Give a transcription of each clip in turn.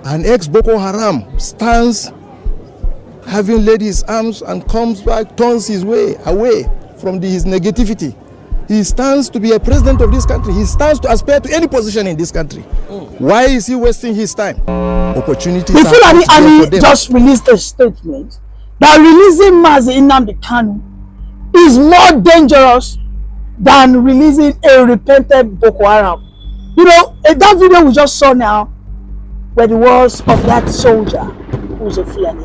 An ex-Boko Haram stands having laid his arms and comes back, turns his way away from his negativity. He stands to be a president of this country. He stands to aspire to any position in this country. Why is he wasting his time? Opportunities. The Fulani Army just released a statement that releasing Mazi Nnamdi Kanu is more dangerous than releasing a repentant Boko Haram. You know, that video we just saw now were the words of that soldier who's a Fulani,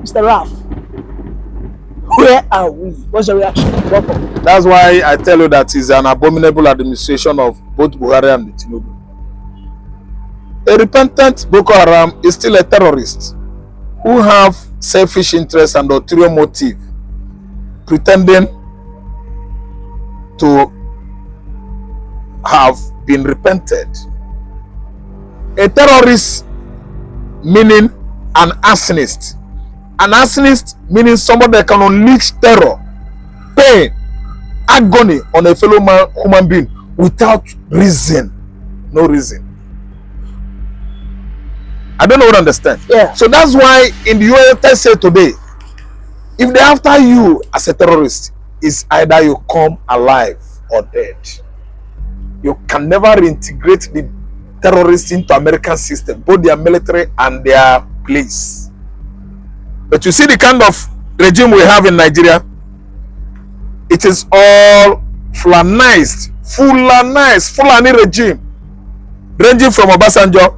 Mr. Raf. Where are we? What's your reaction? Welcome. That's why I tell you that it's an abominable administration of both Buhari and Tinubu. A repentant Boko Haram is still a terrorist who have selfish interest and ulterior motive, pretending to have been repented. A terrorist meaning an arsonist. An arsonist meaning somebody that can unleash terror, pain, agony on a fellow human being without reason. No reason. I don't know what I understand. Yeah. So that's why in the USA today, if they're after you as a terrorist, it's either you come alive or dead. You can never reintegrate the terrorists into American system, both their military and their police. But you see the kind of regime we have in Nigeria, it is all Fulanized, Fulani regime. Ranging from Obasanjo,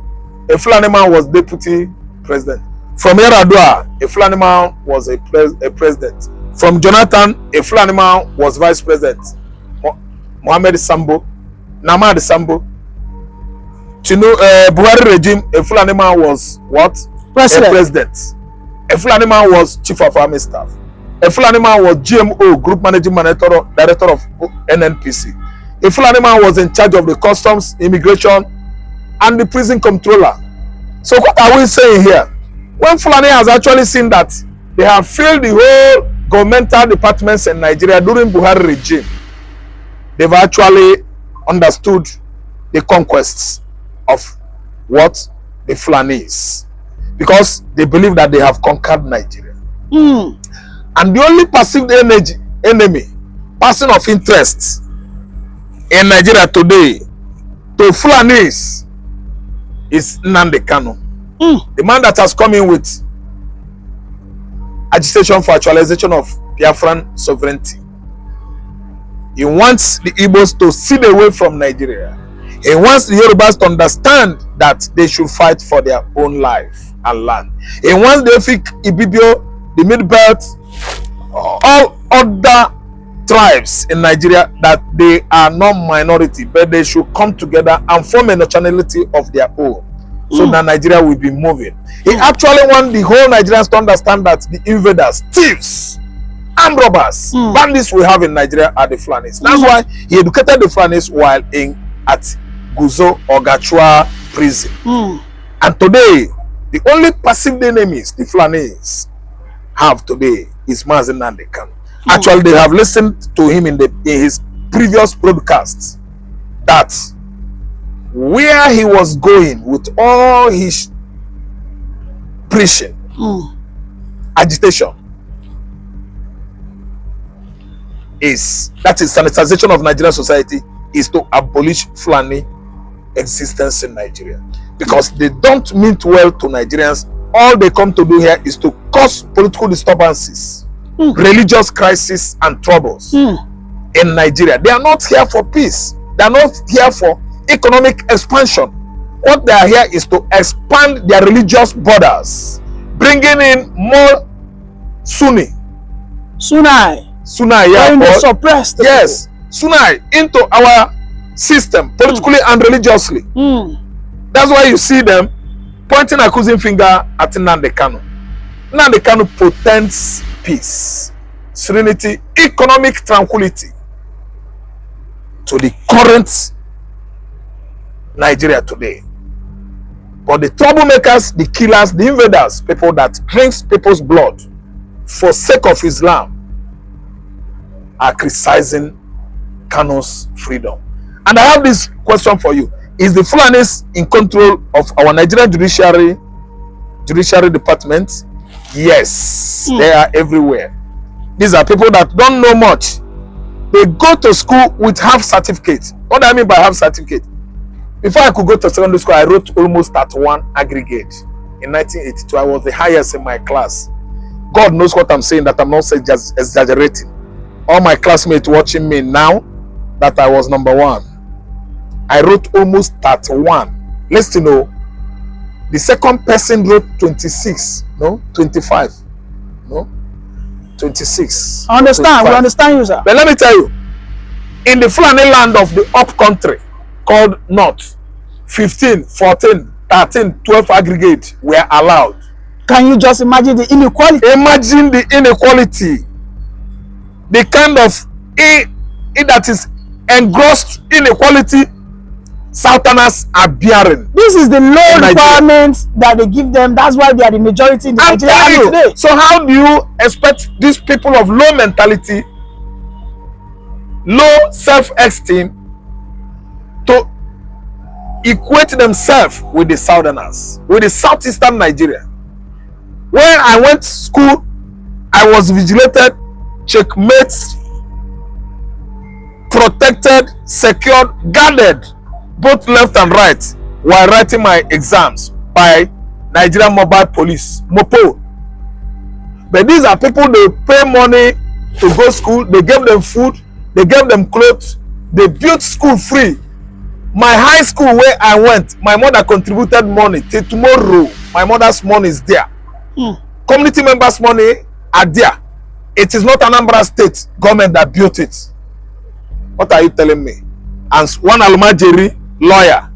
a Fulani man was deputy president. From Yaradua, a Fulani man was a president. From Jonathan, a Fulani man was vice president. Mohammed Sambo, Namad Sambo. Buhari regime, a Fulani man was what? President. A president. A Fulani man was chief of army staff. A Fulani man was GMO, group managing director of NNPC. A Fulani man was in charge of the customs, immigration, and the prison controller. So what are we saying here? When Fulani has actually seen that they have failed the whole governmental departments in Nigeria during Buhari regime, they've actually understood the conquests of what the Fulani is, because they believe that they have conquered Nigeria. And the only perceived enemy, person of interest in Nigeria today, to Fulanis, is Nnamdi Kanu. The man that has come in with agitation for actualization of Biafran sovereignty. He wants the Igbos to sit away from Nigeria. He wants the Yorubas to understand that they should fight for their own life and land. He wants the Efik, Ibibio, the Mid-Belt, all other tribes in Nigeria, that they are not minority, but they should come together and form a nationality of their own, so that Nigeria will be moving. He actually wants the whole Nigerians to understand that the invaders, thieves, armed robbers, bandits we have in Nigeria are the Fulanis. That's why he educated the Fulanis while at Guzo or Gachua prison. And today, the only perceived enemies the Fulanis have today is Mazi Nnamdi Kanu. Actually, they have listened to him in his previous broadcasts, that where he was going with all his preaching, agitation, that is sanitization of Nigerian society, is to abolish Fulani existence in Nigeria, because they don't mean well to Nigerians. All they come to do here is to cause political disturbances, religious crisis and troubles in Nigeria. They are not here for peace. They are not here for economic expansion. What they are here is to expand their religious borders, bringing in more Sunni, yeah, suppressed. Yes, Sunni into our system, politically and religiously. That's why you see them pointing accusing finger at Nnamdi Kanu. Nnamdi Kanu portends peace, serenity, economic tranquility to the current Nigeria today. But the troublemakers, the killers, the invaders, people that drinks people's blood for sake of Islam, are criticizing Kanu's freedom. And I have this question for you. Is the Fulanis in control of our Nigerian judiciary judiciary department? Yes, they are everywhere. These are people that don't know much. They go to school with half certificate. What do I mean by half certificate? Before I could go to secondary school, I wrote almost at one aggregate. In 1982, I was the highest in my class. God knows what I'm saying, that I'm not exaggerating. All my classmates watching me now, that I was number one. I wrote almost 31. Listen, you know, the second person wrote 26, no, 25, no, 26. I understand. 25. We understand you, sir. But let me tell you, in the Fulani land of the up country called North, 15, 14, 13, 12 aggregate were allowed. Can you just imagine the inequality? Imagine the inequality, the kind of that is engrossed inequality Southerners are bearing. This is the low requirements that they give them. That's why they are the majority in the Nigerian army today. So how do you expect these people of low mentality, low self-esteem, to equate themselves with the Southerners, with the Southeastern Nigeria? When I went to school, I was vigilated, checkmated, protected, secured, guarded, both left and right, while writing my exams by Nigerian Mobile Police, MOPO. But these are people, they pay money to go to school, they gave them food, they gave them clothes, they built school free. My high school where I went, my mother contributed money. Till tomorrow, my mother's money is there. Community members' money are there. It is not Anambra State government that built it. What are you telling me? And one Almajiri lawyer,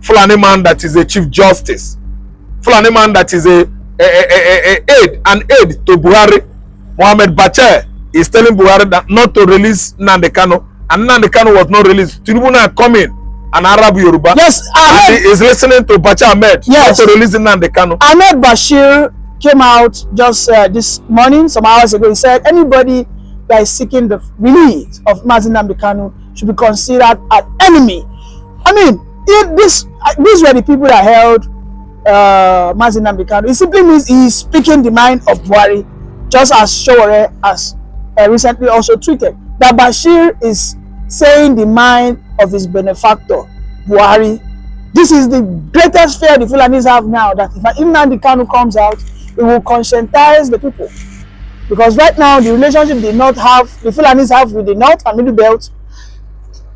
Fulani man that is a chief justice, Fulani man that is an aide to Buhari, Mohammed Bache, is telling Buhari that not to release Nnamdi Kanu, and Nnamdi Kanu was not released. Tribunal coming, an Arab Yoruba. Yes, and he is listening to Bache Ahmed, yes, not to release Nnamdi Kanu. Ahmed Bashir came out just this morning, some hours ago. He said anybody that is seeking the release of Nnamdi Kanu should be considered an enemy. I mean, these were the people that held Nnamdi Kanu. It simply means he is speaking the mind of Buhari, just as Showore has recently also tweeted that Bashir is saying the mind of his benefactor, Buhari. This is the greatest fear the Fulanis have now, that if Nnamdi Kanu comes out, it will conscientize the people. Because right now, the relationship the Fulanis have with the North and Middle Belt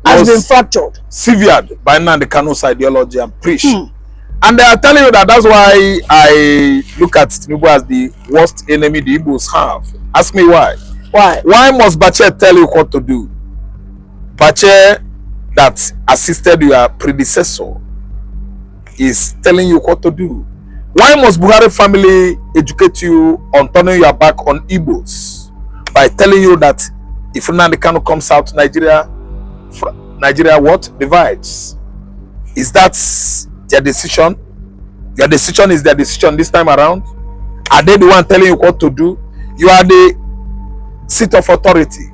has been fractured. Severed by Nnamdi Kanu's ideology and preach. And they are telling you that that's why I look at Tinubu as the worst enemy the Igbos have. Ask me why. Why? Why must Bache tell you what to do? Bache that assisted your predecessor is telling you what to do. Why must Buhari family educate you on turning your back on Igbos by telling you that if Nnamdi Kanu comes out, Nigeria what? Divides. Is that their decision? Your decision is their decision this time around? Are they the one telling you what to do? You are the seat of authority.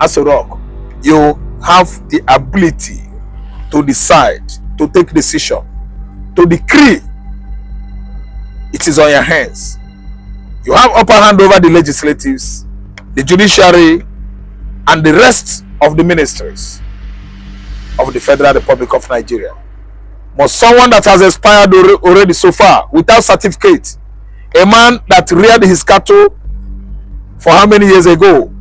As a rock, you have the ability to decide, to take decision, to decree. It is on your hands. You have upper hand over the legislatives, the judiciary, and the rest of the ministries of the Federal Republic of Nigeria. But someone that has expired already so far, without certificate, a man that reared his cattle for how many years ago,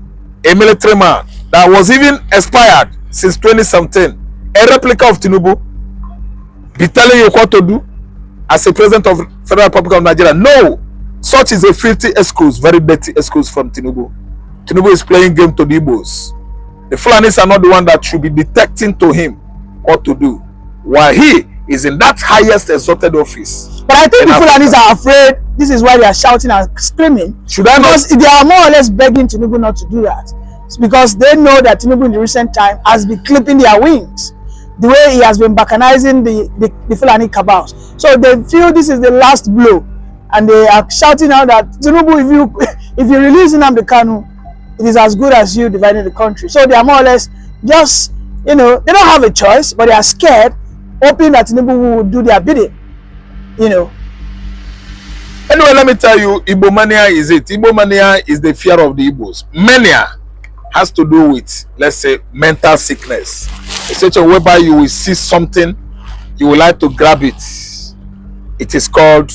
a military man that was even expired since 2017, a replica of Tinubu, be telling you what to do as a president of Federal Republic of Nigeria? No, such is a filthy excuse, very dirty excuse from Tinubu. Tinubu is playing game to the Igbos. The Fulanis are not the one that should be dictating to him what to do, while he is in that highest exalted office. But I think the Fulanis are afraid. This is why they are shouting and screaming. Should I not? Because they are more or less begging Tinubu not to do that. It's because they know that Tinubu in the recent time has been clipping their wings, the way he has been balkanizing the Fulani cabals. So they feel this is the last blow, and they are shouting out that Tinubu, if you release Nnamdi Kanu, it is as good as you dividing the country. So they are more or less just, they don't have a choice, but they are scared, hoping that Tinubu will do their bidding, Anyway, let me tell you, Igbo mania is it. Igbo mania is the fear of the Igbos. Mania has to do with, let's say, mental sickness. A situation whereby you will see something, you will like to grab it. It is called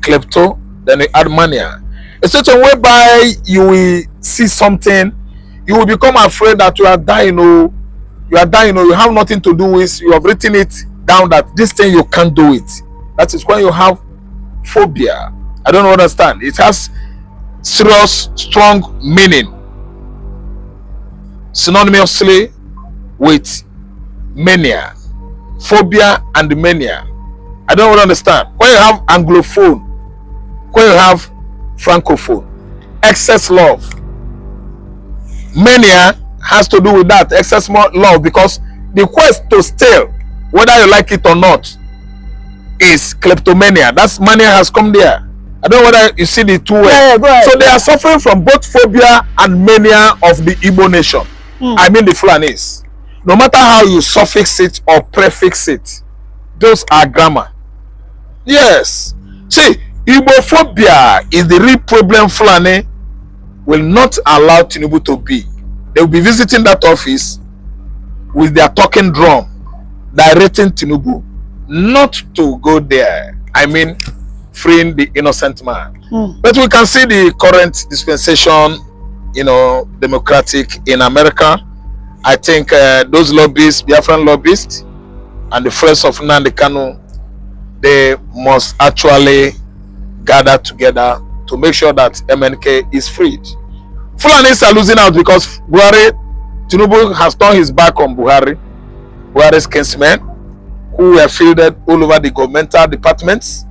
klepto, then you add mania. A situation whereby you will see something, you will become afraid that you are dying, or you are dying, or you have nothing to do with, you have written it down that this thing you can't do it. That is when you have phobia. I don't understand. It has serious, strong meaning, synonymously with mania, phobia and mania. I don't understand. When you have anglophone, when you have francophone, excess love, mania has to do with that, excess love, because the quest to steal, whether you like it or not, is kleptomania. That's mania has come there. I don't know whether you see the two ways. Yeah, so they are suffering from both phobia and mania of the Igbo nation. I mean the Fulanis. No matter how you suffix it or prefix it, those are grammar. Yes. See, Igbophobia is the real problem Fulani will not allow Tinubu to be. They will be visiting that office with their talking drum, directing Tinubu not to go there. I mean, freeing the innocent man. But we can see the current dispensation, democratic in America. I think those lobbyists, Biafran lobbyists, and the friends of Nnamdi Kanu, they must actually gather together to make sure that MNK is freed. Fulanis are losing out because Tinubu has turned his back on Buhari's kinsmen, who were fielded all over the governmental departments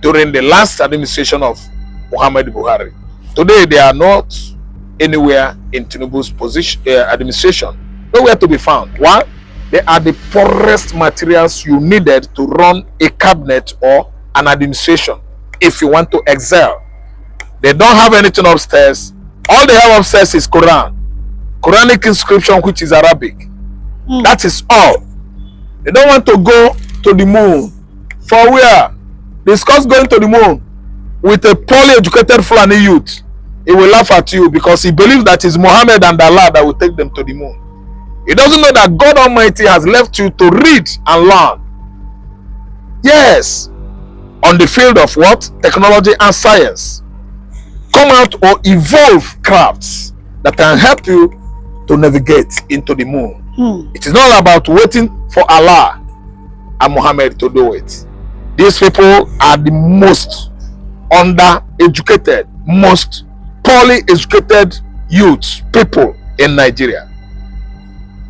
during the last administration of Muhammad Buhari. Today, they are not anywhere in Tinubu's administration, nowhere to be found. Why? They are the poorest materials you needed to run a cabinet or an administration if you want to excel. They don't have anything upstairs. All they have upstairs is Quranic inscription, which is Arabic. That is all. They don't want to go to the moon. For where? Discuss going to the moon with a poorly educated Fulani youth. He will laugh at you because he believes that it's Muhammad and Allah that will take them to the moon. He doesn't know that God Almighty has left you to read and learn. Yes. On the field of what? Technology and science. Come out or evolve crafts that can help you to navigate into the moon. It is not about waiting for Allah and Muhammad to do it. These people are the most undereducated, most poorly educated youths, people in Nigeria.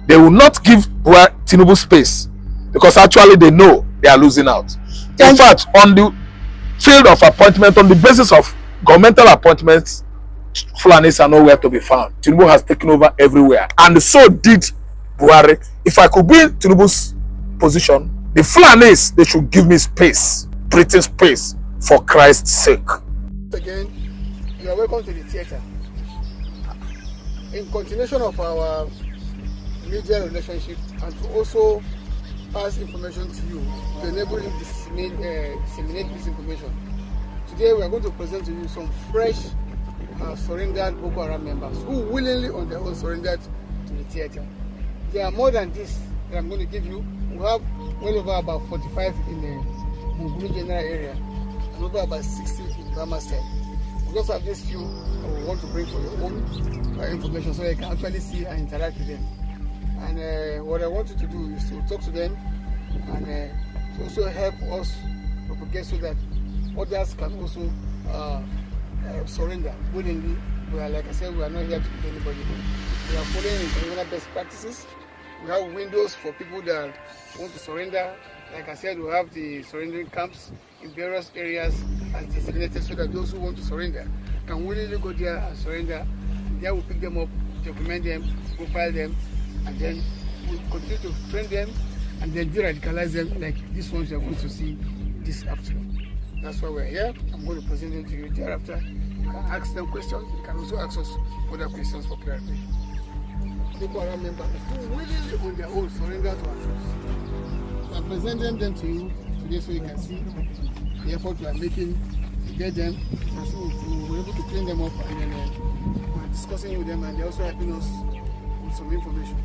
They will not give Tinubu space because actually they know they are losing out. In fact, on the field of appointment, on the basis of governmental appointments, Fulanis are nowhere to be found. Tinubu has taken over everywhere, and so did Buhari. If I could be in Tinubu's position, the Fulanis, they should give me space, breathing space, for Christ's sake. Again, you are welcome to the theater. In continuation of our media relationship, and to also pass information to you to enable you to disseminate this information. Today we are going to present to you some fresh surrendered Boko Haram members who willingly on their own surrendered to the theater. There are more than this that I'm going to give you. We have well over about 45 in the Mungulu general area and over about 60 in Bama side. We just have these few we want to bring for your own information so you can actually see and interact with them. And what I want you to do is to talk to them and to also help us propagate so that others can also surrender willingly. Like I said, we are not here to kill anybody. We are following international best practices. We have windows for people that want to surrender. Like I said, we have the surrendering camps in various areas as designated so that those who want to surrender can willingly go there and surrender. And there we'll pick them up, document them, profile them, and then we'll continue to train them and then de-radicalize them like these ones you're going to see this afternoon. That's why we're here. I'm going to present them to you thereafter. You can ask them questions. You can also ask us further questions for clarification. Boko Haram members who willingly on their own surrender to our troops. I'm presenting them to you today so you can see the effort we are making to get them. And so we were able to clean them up, and then we're discussing with them, and they're also helping us with some information.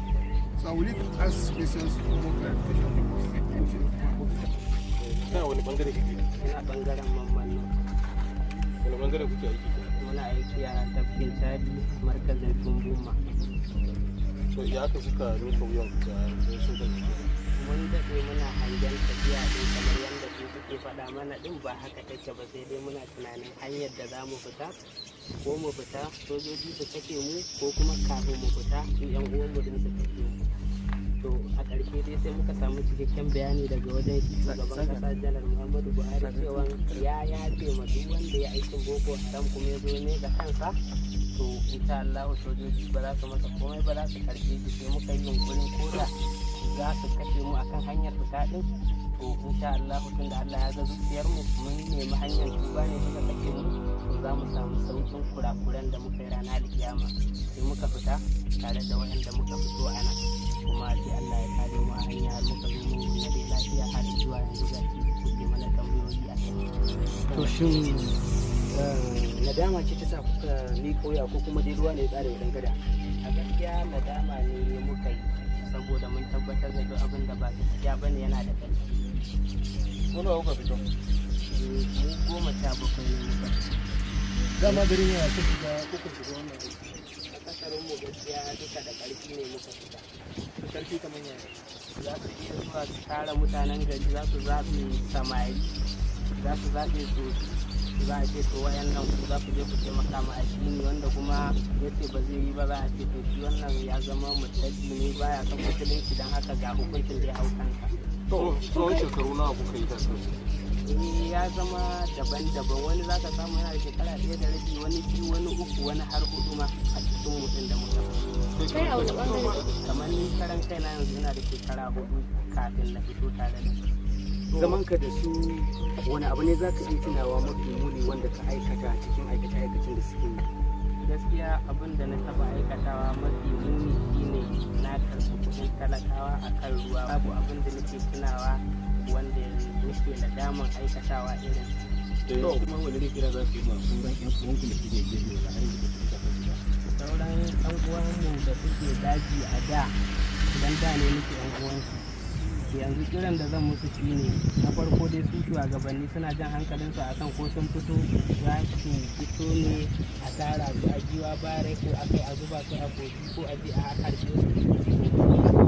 So I will need to ask questions for more clarification from us. Thank you. Ina bangaren mamman wani bangare kuke aiki? muna aiki a tafkin Chadi markazin Tumbuma. So ya aka kuka nufa wuyan ga sojan Najeriya? Mun daɗe muna hangen tafiya ɗin kamar yadda su suke faɗa mana ɗin ba haka take ba, sai dai muna tunanin hanyar da za mu fita ko mu fita sojoji su kashe mu ko kuma kafin mu fita su yan uwanmu din su kashe mu. To a ƙarshe dai sai muka samu cikakken bayani daga wajen shugaban ƙasa janar Muhammadu Buhari cewa ya yafe ma duk wanda ya aikin Boko Haram kuma ya zo ne da kansa. To insha Allah sojoji ba za su masa komai ba, za su karɓe shi, sai muka yi yunkurin koda za su kashe mu akan hanyar fita din. To insha Allah tun da Allah ya ga zuciyar mu mun nemi hanyar tuba ne suka kashe mu, to za mu samu saukin kurakuran da muka yi ranar kiyama. Sai muka fita tare da waɗanda muka fito a nan, kuma sai Allah ya kare mu a hanya har muka zo mu na dai lafiya har zuwa yanzu ga shi kuke mana tambayoyi a kai. To shin nadama ce ta sa kuka miƙa wuya ko kuma dai ruwa ne ya tsare wadan gada? A gaskiya nadama ne muka yi saboda mun tabbatar da duk abin da ba gaskiya bane yana da ƙarfi. Wani kuka fito? Mu 17 ne muka fito. Dama gari ne a cikin da kuka shiga wannan aiki? A kasarin mu gaskiya duka da ƙarfi ne muka fita. Karfi kamar yaya? Za su iya zuwa su tara mutanen gari, za su zaɓi samari, za su zaɓe su, za a ce to wayannan ku za ku je ku taimaka ma addini, wanda kuma ya ce ba zai yi ba, za a ce to shi wannan ya zama mutaji ne baya kan musulunci, don haka ga hukuncin da ya hau kanka. To tsawon shekaru nawa kuka yi tasiri? Ya zama daban-daban, wani za ka samu yana da shekara 1 da rabi, wani 2, wani 3, wani har 4 ma a cikin mutum da muka fi. Kai a wani bangare? Kamar ni karan kaina yanzu ina da shekara 4 kafin na fito tare da su. Zaman ka da su wani abu ne za ka iya tunawa mafi muni wanda ka aikata cikin aikace-aikacen da suke yi? Gaskiya abin da na taɓa aikatawa mafi muni shine na karɓi kuɗin talakawa a kan ruwa. Babu abin da nake tunawa wanda nake nadaman aikatawa irin. To kuma wani ne kira za su yi ma sauran ƴan uwanku da suke gefe da har yanzu ba su yi ba? Sauran ƴan uwanmu da suke daji a da, idan da ne nake ƴan uwansu, yanzu kiran da zan musu shi ne na farko dai su shugabanni suna jan hankalinsu a kan ko sun fito za su fito ne a tara su a giwa bare ko a kai a zuba su a kogi ko a je a harbe su.